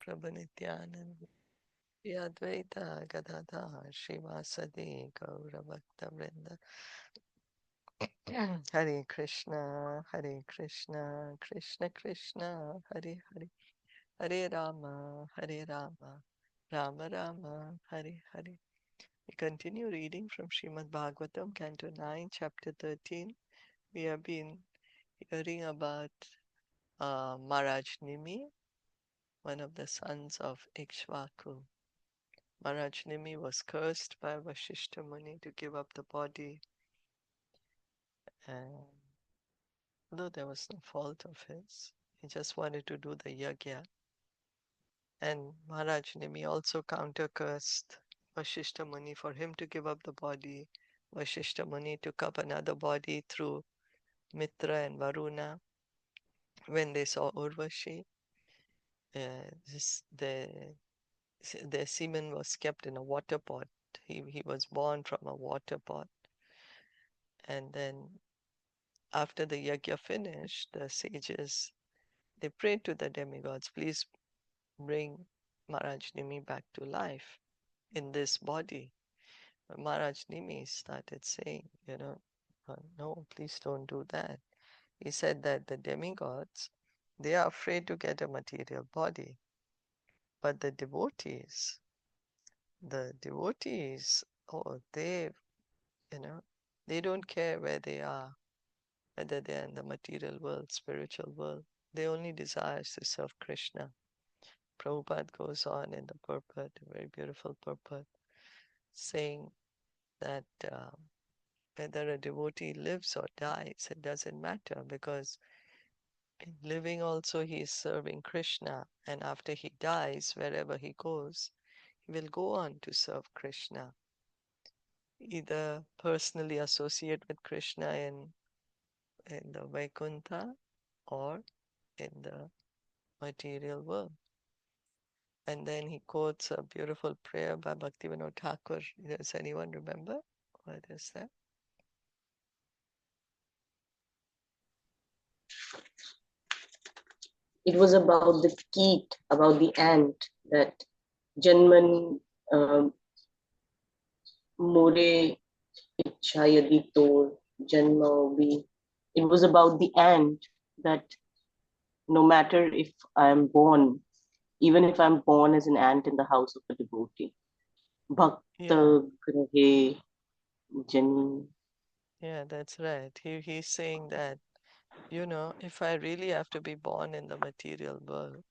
Prabhu Nityananda Advaita Gadadhar Srivasadi Gaura Bhakta Vrinda. Hare Krishna, Hare Krishna, Krishna Krishna, Hare Hare, Hare Rama, Hare Rama, Rama Rama, Hare Hare. We continue reading from Srimad Bhagavatam, Canto 9, Chapter 13. We have been hearing about Mahārāja Nimi, one of the sons of Ikshvaku. Mahārāja Nimi was cursed by Vasishtha Muni to give up the body, and although there was no fault of his, he just wanted to do the yagya. And Mahārāja Nimi also counter-cursed Vasishtha Muni for him to give up the body. Vasishtha Muni took up another body through Mitra and Varuna. When they saw Urvashi, their semen was kept in a water pot. He was born from a water pot. And then after the yagya finished, the sages, they prayed to the demigods, please bring Mahārāja Nimi back to life in this body. But Mahārāja Nimi started saying, no, please don't do that. He said that the demigods, they are afraid to get a material body. But the devotees, oh, they don't care where they are, whether they are in the material world, spiritual world. They only desire to serve Krishna. Prabhupada goes on in the purport, a very beautiful purport, saying that whether a devotee lives or dies, it doesn't matter, because in living also he is serving Krishna, and after he dies, wherever he goes, he will go on to serve Krishna, either personally associate with Krishna in the Vaikuntha or in the material world. And then he quotes a beautiful prayer by Bhaktivinoda Thakur. Does anyone remember? What is that? It was about the keet, about the ant, that Janman More Ichayadi Janma be. It was about the ant, that no matter if I am born, even if I'm born as an ant in the house of a devotee, Bhakta Grahe Jani. Yeah, that's right. He's saying that, if I really have to be born in the material world,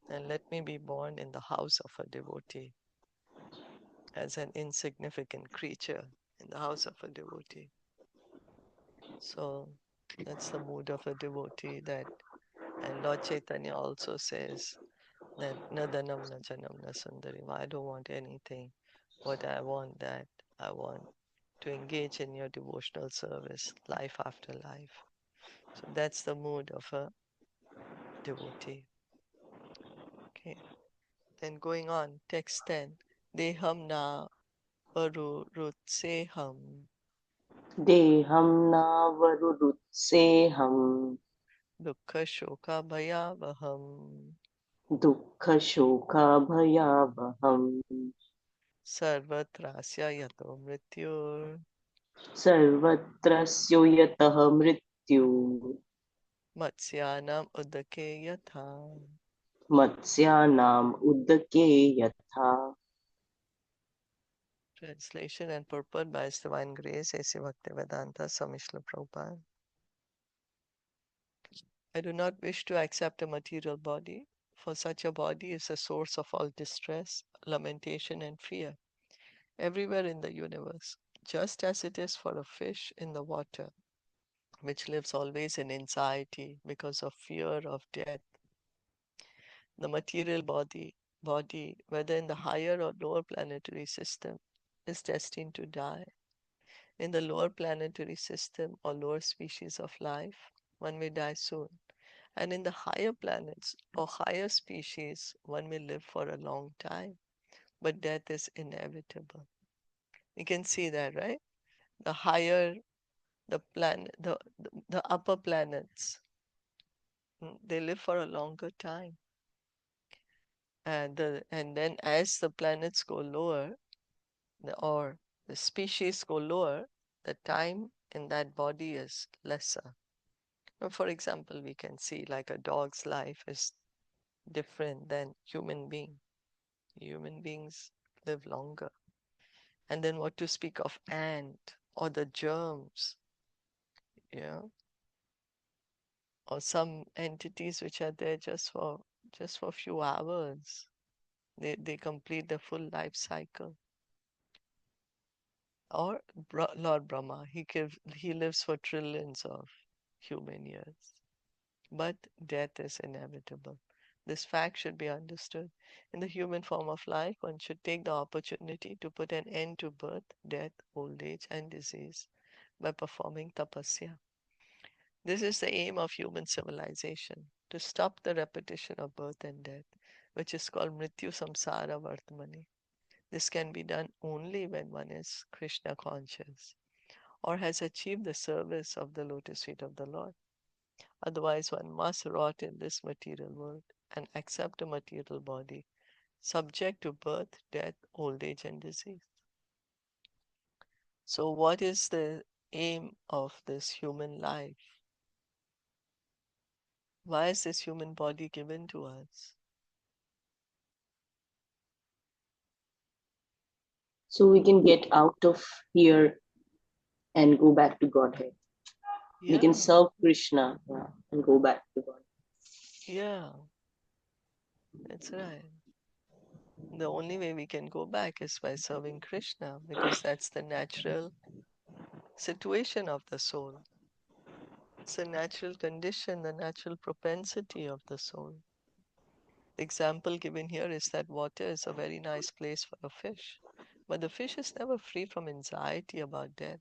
then let me be born in the house of a devotee as an insignificant creature in the house of a devotee. So that's the mood of a devotee, and Lord Chaitanya also says that na dhanam na janam na sundarim. I don't want anything. What I want to engage in your devotional service, life after life. So that's the mood of a devotee. Okay. Then going on, text 10. Deham na varurutseham Deham na varurutseham dukkha shoka bhayavaham dukkha shoka bhayavaham sarvatrasya yato mrityur sarvatrasyo yataha mrityu matsyanam udake yatha. matsyanam uddake yatha. Translation and purport by His Divine Grace, A.C. Bhaktivedanta Swami Srila Prabhupada. I do not wish to accept a material body, for such a body is a source of all distress, lamentation, and fear, everywhere in the universe, just as it is for a fish in the water, which lives always in anxiety because of fear of death. The material body, whether in the higher or lower planetary system, is destined to die. In the lower planetary system or lower species of life, one may die soon. And in the higher planets or higher species, one may live for a long time. But death is inevitable. You can see that, right? The higher the planet, the upper planets, they live for a longer time. And then as the planets go lower, or the species go lower, the time in that body is lesser. For example, we can see like a dog's life is different than human being. Human beings live longer. And then what to speak of ant or the germs, you know, or some entities which are there just for a few hours. They complete the full life cycle. Or Lord Brahma, he lives for trillions of human years. But death is inevitable. This fact should be understood. In the human form of life, one should take the opportunity to put an end to birth, death, old age, and disease by performing tapasya. This is the aim of human civilization, to stop the repetition of birth and death, which is called Mrityu Samsara Vartmani. This can be done only when one is Krishna conscious or has achieved the service of the lotus feet of the Lord. Otherwise, one must rot in this material world and accept a material body, subject to birth, death, old age, and disease. So, what is the aim of this human life? Why is this human body given to us? So we can get out of here and go back to Godhead. We can Yeah, serve Krishna, yeah, and go back to God. yeah, that's right. The only way we can go back is by serving Krishna, because that's the natural situation of the soul. It's a natural condition, the natural propensity of the soul. The example given here is that water is a very nice place for a fish, but the fish is never free from anxiety about death,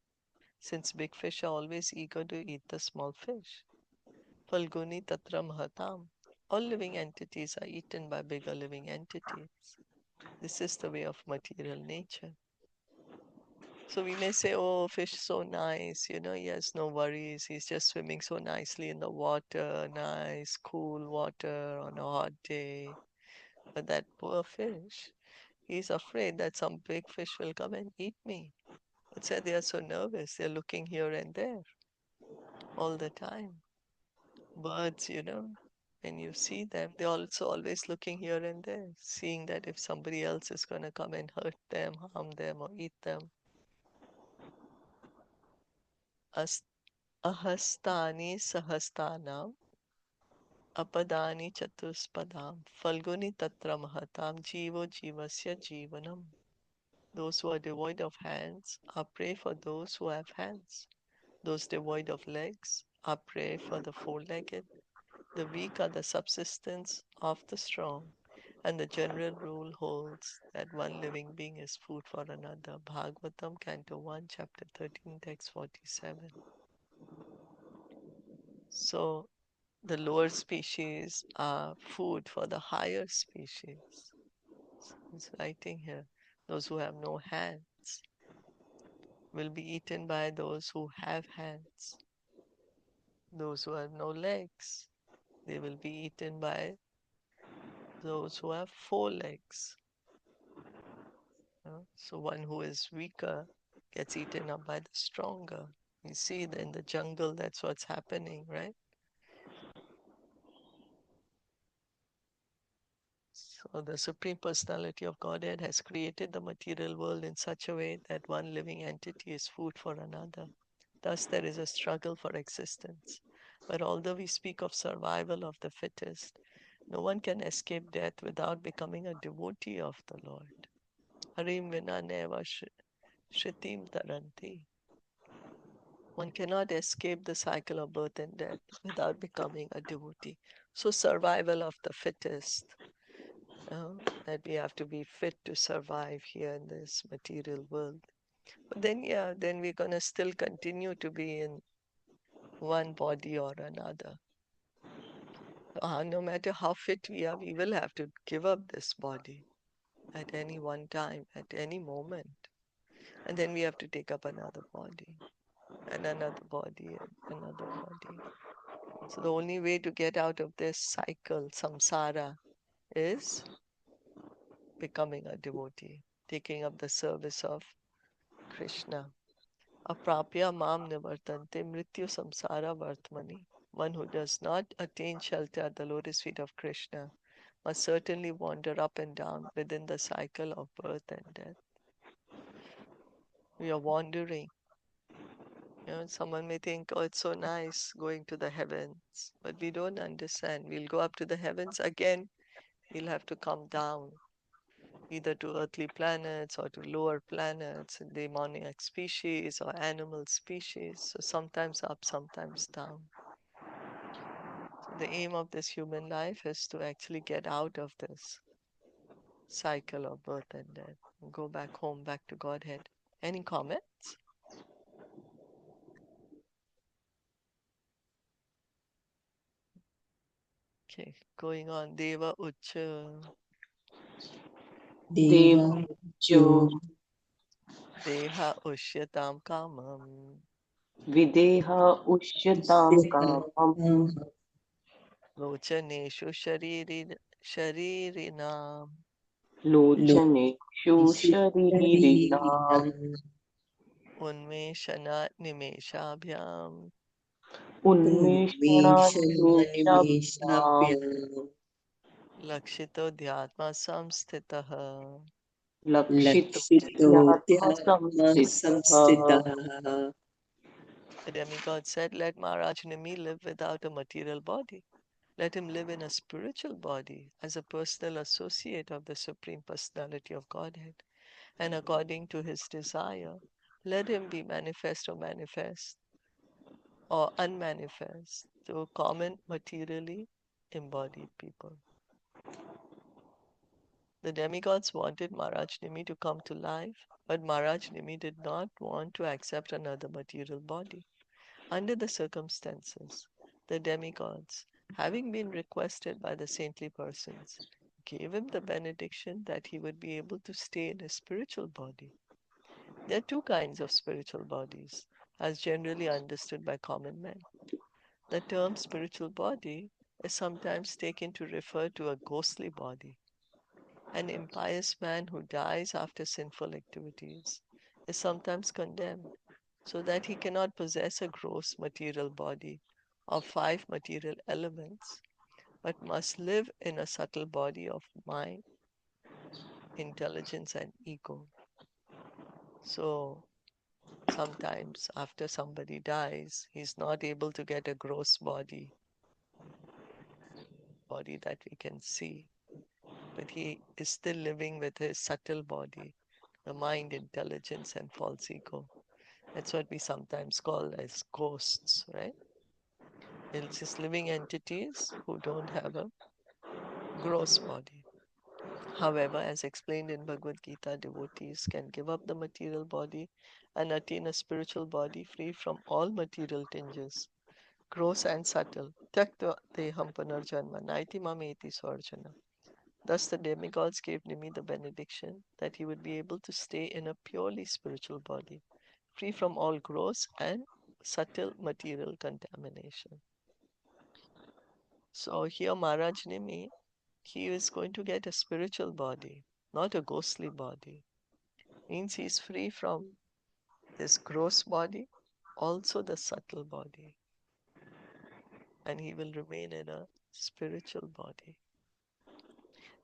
since big fish are always eager to eat the small fish. Falguni tatra mahatam. All living entities are eaten by bigger living entities. This is the way of material nature. So we may say, oh, fish so nice, he has no worries. He's just swimming so nicely in the water, nice, cool water on a hot day. But that poor fish, he's afraid that some big fish will come and eat me. That's why they are so nervous. They're looking here and there all the time. Birds, when you see them, they're also always looking here and there, seeing that if somebody else is going to come and hurt them, harm them, or eat them. As ahastani sahastanam apadani chatuspadam falguni tatra mahatam jivo jivasya jivanam. Those who are devoid of hands are prey for those who have hands. Those devoid of legs are prey for the four-legged. The weak are the subsistence of the strong. And the general rule holds that one living being is food for another. Bhagavatam, Canto 1, Chapter 13, Text 47. So the lower species are food for the higher species. It's writing here. Those who have no hands will be eaten by those who have hands. Those who have no legs, they will be eaten by those who have four legs. So one who is weaker gets eaten up by the stronger. You see, in the jungle, that's what's happening, right? So the Supreme Personality of Godhead has created the material world in such a way that one living entity is food for another. Thus, there is a struggle for existence. But although we speak of survival of the fittest, no one can escape death without becoming a devotee of the Lord. Harim vina neva shritim taranti. One cannot escape the cycle of birth and death without becoming a devotee. So survival of the fittest, that we have to be fit to survive here in this material world. But then, then we're going to still continue to be in one body or another. No matter how fit we are, we will have to give up this body at any one time, at any moment. And then we have to take up another body, and another body, and another body. So the only way to get out of this cycle, samsara, is becoming a devotee, taking up the service of Krishna. Aprapya mam nivartante mrityu samsara vartmani. One who does not attain shelter at the lotus feet of Krishna must certainly wander up and down within the cycle of birth and death. We are wandering. Someone may think, oh, it's so nice going to the heavens, but we don't understand. We'll go up to the heavens again, we'll have to come down, either to earthly planets or to lower planets, demoniac species or animal species. So sometimes up, sometimes down. So the aim of this human life is to actually get out of this cycle of birth and death and go back home, back to Godhead. Any comments? Okay, going on. Deva Ucha, Dev Deva Jo Jo Deha Ushyatam Kamam, Videha Ushyatam Kamam Lochaneshu Sharirinam, Lochaneshu Sharirinam Unmeshana Nimeshabhyam, Unmeshana Nimeshabhyam Unmeshana Lakshito Dhyatma Samstitaha. Lakshito Yatma Lakshitodhyatma Samstitaha samstitaha. The demigod said, let Maharaj Nimi live without a material body. Let him live in a spiritual body as a personal associate of the Supreme Personality of Godhead. And according to his desire, let him be manifest or unmanifest to common materially embodied people. The demigods wanted Maharaj Nimi to come to life, but Maharaj Nimi did not want to accept another material body. Under the circumstances, the demigods, having been requested by the saintly persons, gave him the benediction that he would be able to stay in a spiritual body. There are two kinds of spiritual bodies, as generally understood by common men. The term spiritual body is sometimes taken to refer to a ghostly body. An impious man who dies after sinful activities is sometimes condemned so that he cannot possess a gross material body of 5 material elements, but must live in a subtle body of mind, intelligence, and ego. So sometimes after somebody dies, he's not able to get a gross body that we can see, but he is still living with his subtle body, the mind, intelligence, and false ego. That's what we sometimes call as ghosts, right? It's just living entities who don't have a gross body. However, as explained in Bhagavad Gita, devotees can give up the material body and attain a spiritual body free from all material tinges, gross and subtle. Tyakta deham panarjanma naiti mameti swarjana. Thus the demigods gave Nimi the benediction that he would be able to stay in a purely spiritual body, free from all gross and subtle material contamination. So here Maharaj Nimi, he is going to get a spiritual body, not a ghostly body. Means he's free from this gross body, also the subtle body. And he will remain in a spiritual body.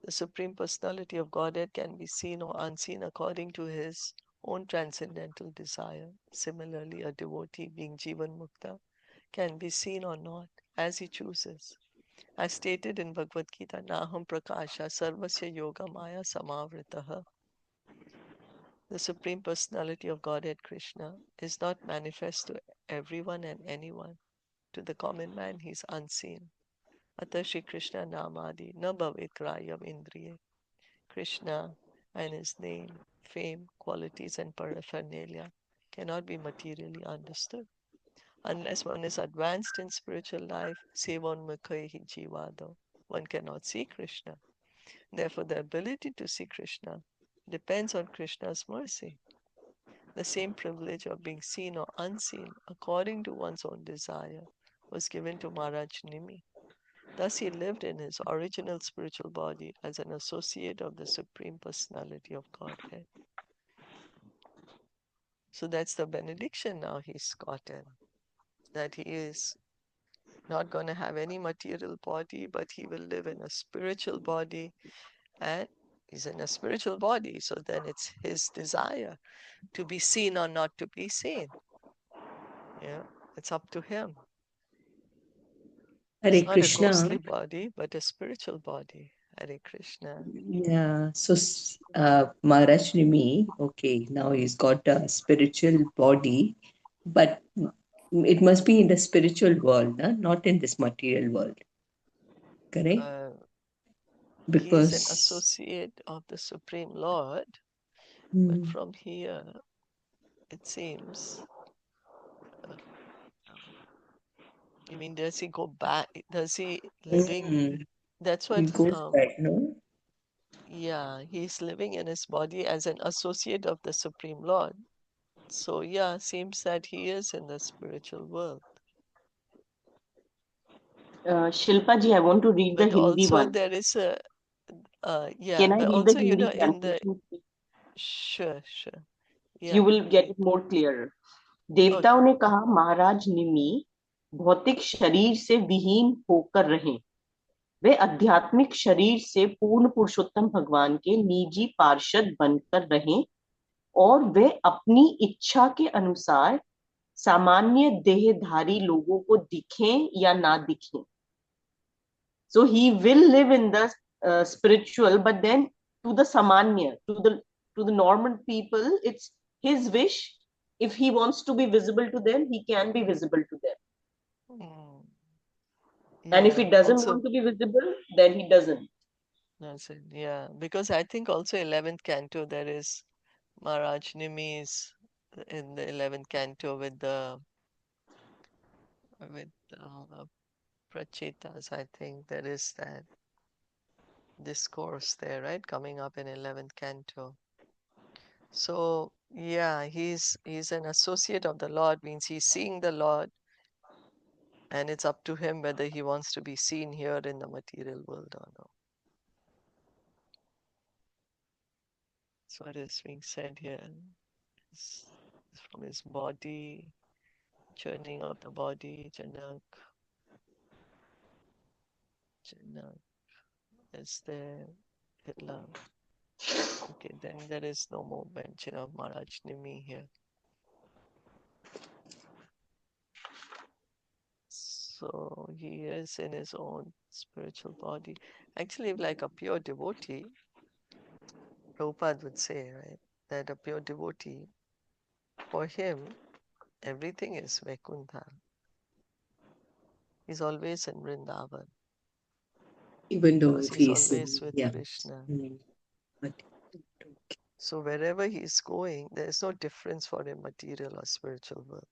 The Supreme Personality of Godhead can be seen or unseen according to his own transcendental desire. Similarly, a devotee being Jivan Mukta can be seen or not as he chooses. As stated in Bhagavad Gita, Naham Prakasha Sarvasya Yoga Maya Samavritaha. The Supreme Personality of Godhead Krishna is not manifest to everyone and anyone. To the common man, he is unseen. Atha Shri Krishna Namadi na bhavet grayam indriye. Krishna and his name, fame, qualities, and paraphernalia cannot be materially understood. Unless one is advanced in spiritual life, sevonmukhahi jivado, one cannot see Krishna. Therefore, the ability to see Krishna depends on Krishna's mercy. The same privilege of being seen or unseen according to one's own desire was given to Maharaj Nimi. Thus he lived in his original spiritual body as an associate of the Supreme Personality of Godhead. So that's the benediction now he's gotten, that he is not going to have any material body, but he will live in a spiritual body, and he's in a spiritual body. So then it's his desire to be seen or not to be seen. Yeah, it's up to him. It's Hare not a Krishna. ghostly body, but a spiritual body. Hare Krishna. Yeah. So, Maharaj Nimi, okay, now he's got a spiritual body, but it must be in the spiritual world, not in this material world. Correct? He's an Because associate of the Supreme Lord, but from here, it seems, you mean, does he go back? Does he living? That's he what, goes back, no? yeah, he's living in his body as an associate of the Supreme Lord. So, yeah, seems that he is in the spiritual world. Shilpa ji, I want to read the But Hindi also one. there is a, yeah, Can I but read the also, you Hindi know, in the, translation? sure, You yeah, will get it more clear. देवताओं okay. ने कहा, महाराज निमि भौतिक शरीर से विहीन होकर रहें, वे आध्यात्मिक शरीर से पूर्ण पुरुषोत्तम भगवान के निजी पार्षद बनकर रहें और वे अपनी इच्छा के अनुसार सामान्य देहधारी लोगों को दिखें या ना दिखें. So he will live in the spiritual, but then to the samanya, to the normal people, it's his wish. If he wants to be visible to them, he can be visible to them. Mm. And if he Yeah, doesn't also, want to be visible, then he doesn't. that's it, yeah, because I think also 11th canto there is Maharaj Nimi's in the 11th canto with with Prachetas, I think there is that discourse there, right? Coming up in 11th canto. So yeah, he's an associate of the Lord, means he's seeing the Lord, and it's up to him whether he wants to be seen here in the material world or not. That's what is being said here. It's from his body, churning of the body, Janak, Janak is there, Hitler. Okay, then there is no more mention of Maharaj Nimi here. So he is in his own spiritual body. Actually, like a pure devotee, Prabhupada would say, right, that a pure devotee, for him, everything is Vaikuntha. He's always in Vrindavan Even though because if he's he's, always with yeah. Krishna. But, So wherever he's going, there's no difference for him, material or spiritual world.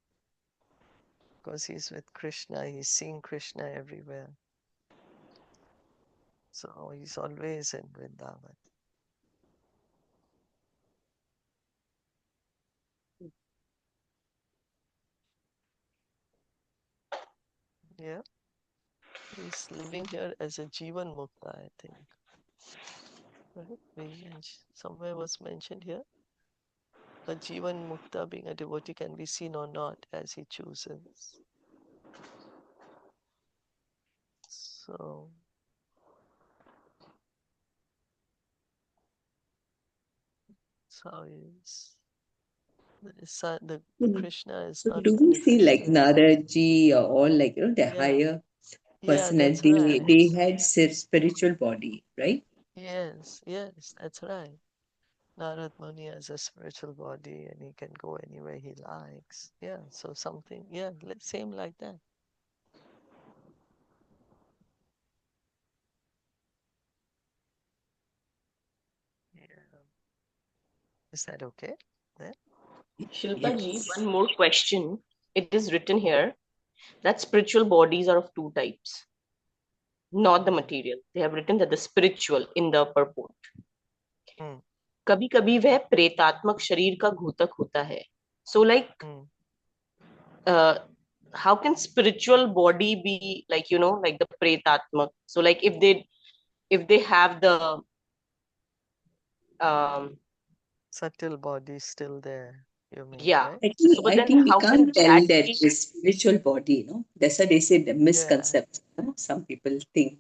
Because he's with Krishna, he's seeing Krishna everywhere. So he's always in Vrindavan. Yeah. He's living here as a Jivan Mukta, I think. Right? Somewhere was mentioned here. A Jivan Mukta, being a devotee, can be seen or not as he chooses. So, the Krishna is so not do we see like manifested. Naraji or all like, the Yeah, higher yeah, that's personality, right. they had spiritual body, right? Yes, that's right. Narad Muni has a spiritual body and he can go anywhere he likes. Yeah, so something, yeah, same like that. Yeah. Is that okay? Yeah. Shilpa ji, Yes. one more question. It is written here that spiritual bodies are of two types, not the material. They have written that the spiritual in the purport. Mm. कभी कभी वह प्रेतात्मक शरीर का घोतक होता है. So like how can spiritual body be like, like the pretatma? So like if they have the um Subtle body still there, you mean, yeah. right? So but I then think we how can can't tell that that be? the spiritual body, That's why they say the Yeah, misconception. Some people take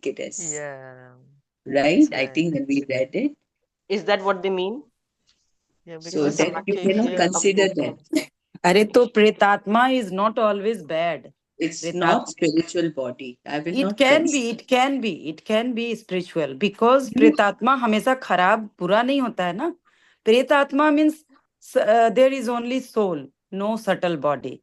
it as yeah, right. that's I right. think when we read it, Is that what they mean? Yeah, so because that you okay, cannot here, consider that अरे तो प्रेतात्मा is not always bad. it's not प्रेतात्मा spiritual body. I will it not can consider. be, it can be, it can be spiritual because प्रेतात्मा हमेशा खराब बुरा नहीं होता है ना. प्रेतात्मा means there is only soul, no subtle body.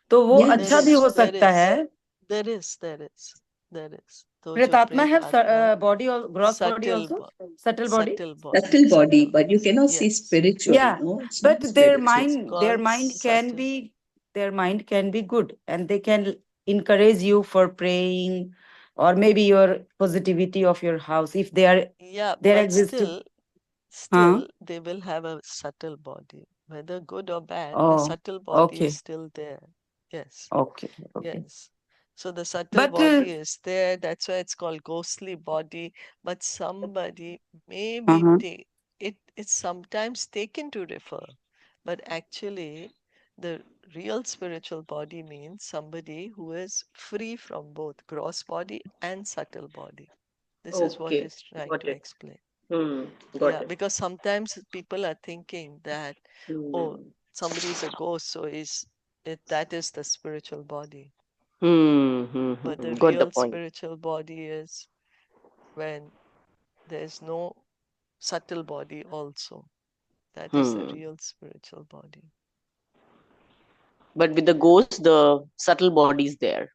तो वो Yeah, अच्छा भी हो there सकता is, है. there is. तो जो प्रेतात्मा have प्रेतात्मा, body or gross body subtle, also, subtle body. subtle body, subtle body, subtle. but you cannot see Yes, spiritual. Yeah, It's but not spiritual. it's their called mind can subtle. be, their mind can be good, and they can encourage you for praying, or maybe your positivity of your house if they are Yeah, there but existing. still, they will have a subtle body, whether good or bad. The Oh, subtle body is okay, still there. Yes. okay. Yes. So the subtle But body is there. That's why it's called ghostly body. But somebody may be uh-huh. it's sometimes taken to refer. But actually, the real spiritual body means somebody who is free from both gross body and subtle body. This is what Okay, is trying got to it. explain. Got Yeah, it. because sometimes people are thinking that, oh, Hmm. somebody is a ghost, so that is the spiritual body. But the Got the real point. spiritual body is when there's no subtle body also. That is the Hmm. real spiritual body. But with the ghost, the subtle body is there.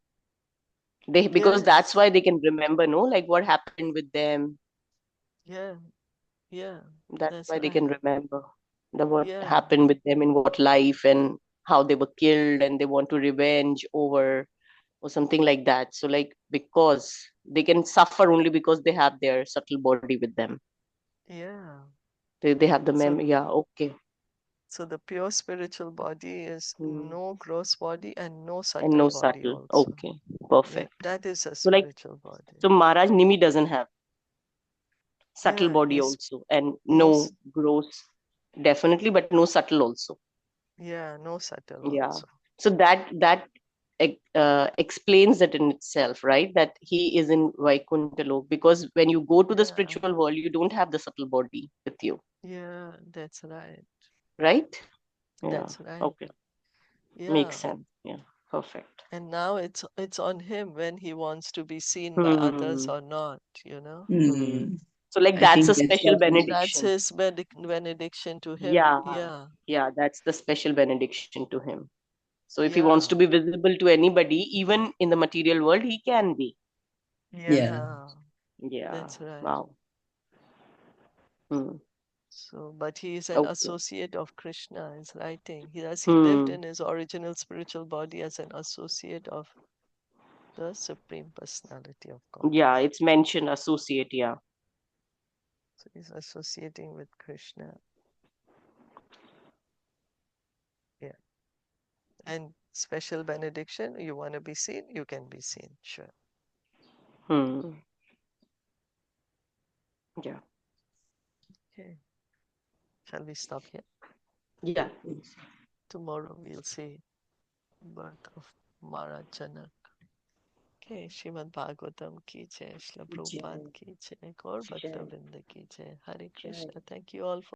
Because that's Yes. why they can remember, no, like what happened with them. Yeah. Yeah. That's That's why they can right. remember the what Yeah. happened with them in what life and how they were killed and they want to revenge over or something like that. So like because they can suffer only because they have their subtle body with them. Yeah. They have the So memory. Yeah, okay. the pure spiritual body is Hmm. no gross body and no And subtle no body subtle. also. Okay, Yeah, perfect. that is a So like spiritual body. so Maharaj Nimi doesn't have subtle Yeah, body his also and no, no gross definitely, but no subtle also. yeah, no subtle Yeah. also. So that explains it in itself, right? That he is in Vaikuntha Lok because when you go to the Yeah, spiritual world, you don't have the subtle body with you, yeah, that's right. right? Yeah. That's right. Okay. Makes Yeah. sense. Yeah. Perfect. And now it's on him when he wants to be seen by others Hmm. or not, you know. Hmm. Hmm. So like I that's think a that's special what That's benediction. his benediction to him. Yeah. Yeah, Yeah. That's the special benediction to him. So if he wants to yeah, be visible to anybody, even in the material world, he can be. yeah. yeah, Yeah. that's right. Wow. Hmm. So, but he is an Okay. associate of Krishna, is writing. He lived Hmm. in his original spiritual body as an associate of the Supreme Personality of Yeah, Godhead. it's mentioned associate. Yeah. So he's associating with Krishna. Yeah. And special benediction, you want to be seen, you can be seen. Sure. Hmm. Yeah. Okay. Shall we stop here? Yeah. Tomorrow we'll see birth of Mahārāja. Okay, Srimad Bhagavatam ki jai, Srila Prabhupada ki jai, Gaur Bhakta Vrinda ki jai. Hare Krishna. Thank you all for